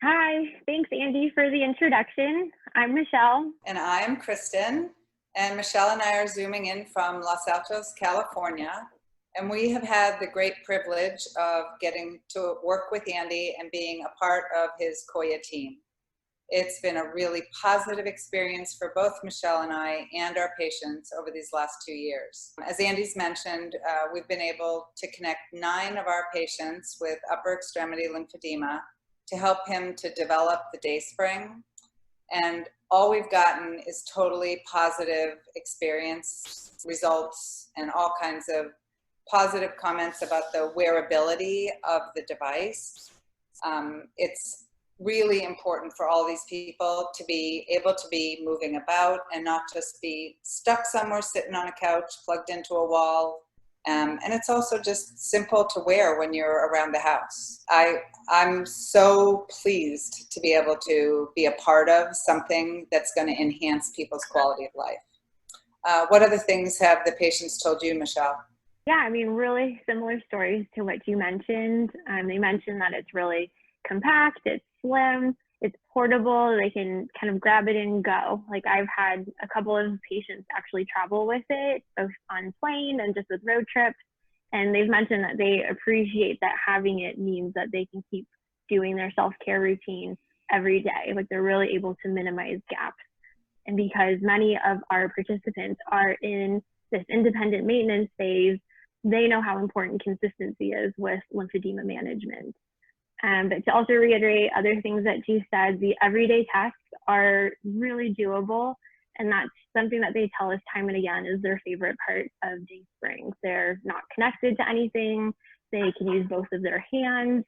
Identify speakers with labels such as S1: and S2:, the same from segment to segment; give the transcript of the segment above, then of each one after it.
S1: Hi, thanks Andy for the introduction. I'm Michelle.
S2: And I'm Kristen. And Michelle and I are Zooming in from Los Altos, California. And we have had the great privilege of getting to work with Andy and being a part of his Koya team. It's been a really positive experience for both Michelle and I and our patients over these last 2 years. As Andy's mentioned, we've been able to connect 9 of our patients with upper extremity lymphedema to help him to develop the DaySpring. And all we've gotten is totally positive experience results and all kinds of positive comments about the wearability of the device. It's really important for all these people to be able to be moving about and not just be stuck somewhere sitting on a couch plugged into a wall. And it's also just simple to wear when you're around the house. I'm so pleased to be able to be a part of something that's going to enhance people's quality of life. What other things have the patients told you, Michelle?
S1: Yeah, I mean, really similar stories to what you mentioned. They mentioned that it's really compact, it's slim, it's portable, they can kind of grab it and go. Like I've had a couple of patients actually travel with it, both on plane and just with road trips. And they've mentioned that they appreciate that having it means that they can keep doing their self-care routine every day. Like they're really able to minimize gaps. And because many of our participants are in this independent maintenance phase, they know how important consistency is with lymphedema management. But to also reiterate other things that you said, the everyday tasks are really doable. And that's something that they tell us time and again is their favorite part of DaySpring. They're not connected to anything. They can use both of their hands.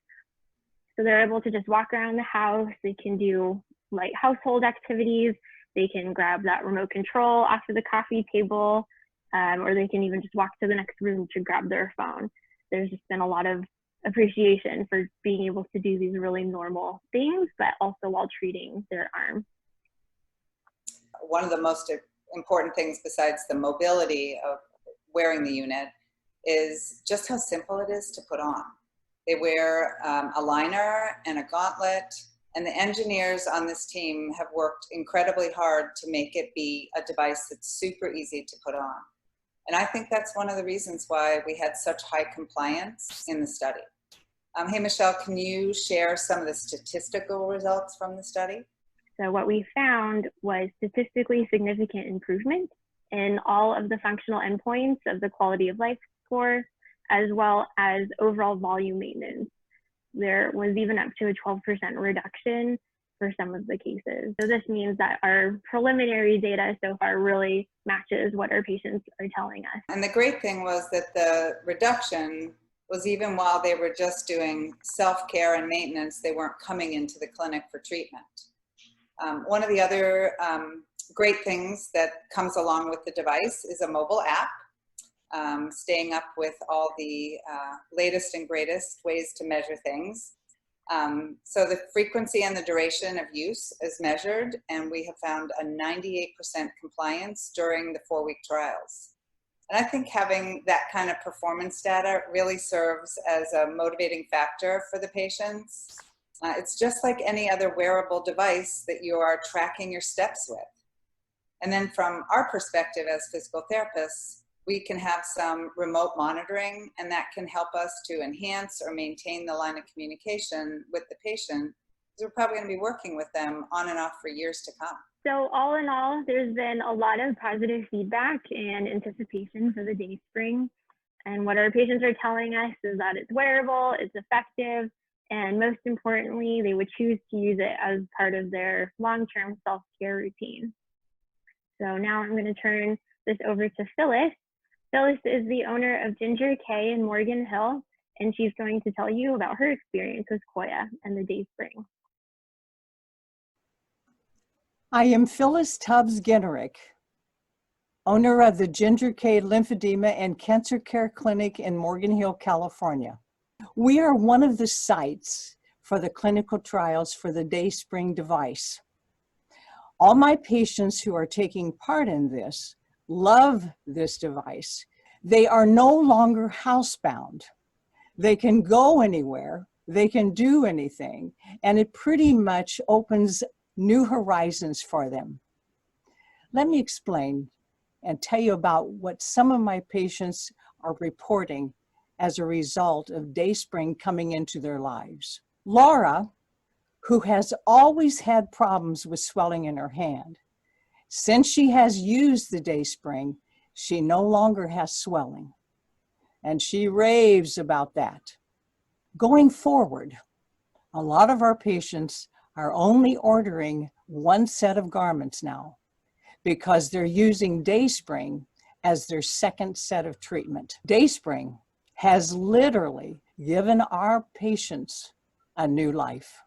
S1: So they're able to just walk around the house. They can do light household activities. They can grab that remote control off of the coffee table, or they can even just walk to the next room to grab their phone. There's just been a lot of appreciation for being able to do these really normal things, but also while treating their arm.
S2: One of the most important things besides the mobility of wearing the unit is just how simple it is to put on. They wear a liner and a gauntlet, and the engineers on this team have worked incredibly hard to make it be a device that's super easy to put on. And I think that's one of the reasons why we had such high compliance in the study. Hey, Michelle, can you share some of the statistical results from the study?
S1: So what we found was statistically significant improvement in all of the functional endpoints of the quality of life score, as well as overall volume maintenance. There was even up to a 12% reduction for some of the cases. So this means that our preliminary data so far really matches what our patients are telling us.
S2: And the great thing was that the reduction was even while they were just doing self-care and maintenance, they weren't coming into the clinic for treatment. One of the other great things that comes along with the device is a mobile app, staying up with all the latest and greatest ways to measure things. So the frequency and the duration of use is measured, and we have found a 98% compliance during the 4-week trials. And I think having that kind of performance data really serves as a motivating factor for the patients. It's just like any other wearable device that you are tracking your steps with. And then from our perspective as physical therapists, we can have some remote monitoring, and that can help us to enhance or maintain the line of communication with the patient, because we're probably going to be working with them on and off for years to come.
S1: So all in all, there's been a lot of positive feedback and anticipation for the DaySpring. And what our patients are telling us is that it's wearable, it's effective, and most importantly, they would choose to use it as part of their long-term self-care routine. So now I'm going to turn this over to Phyllis. Phyllis is the owner of Ginger K in Morgan Hill, and she's going to tell you about her experience with Koya and the DaySpring.
S3: I am Phyllis Tubbs Ginterick, owner of the Ginger K Lymphedema and Cancer Care Clinic in Morgan Hill, California. We are one of the sites for the clinical trials for the DaySpring device. All my patients who are taking part in this love this device. They are no longer housebound. They can go anywhere they can do anything, and it pretty much opens new horizons for them. Let me explain and tell you about what some of my patients are reporting as a result of DaySpring coming into their lives. Laura, who has always had problems with swelling in her hand, since she has used the DaySpring, she no longer has swelling, and she raves about that. Going forward, a lot of our patients are only ordering one set of garments now because they're using DaySpring as their second set of treatment. DaySpring has literally given our patients a new life.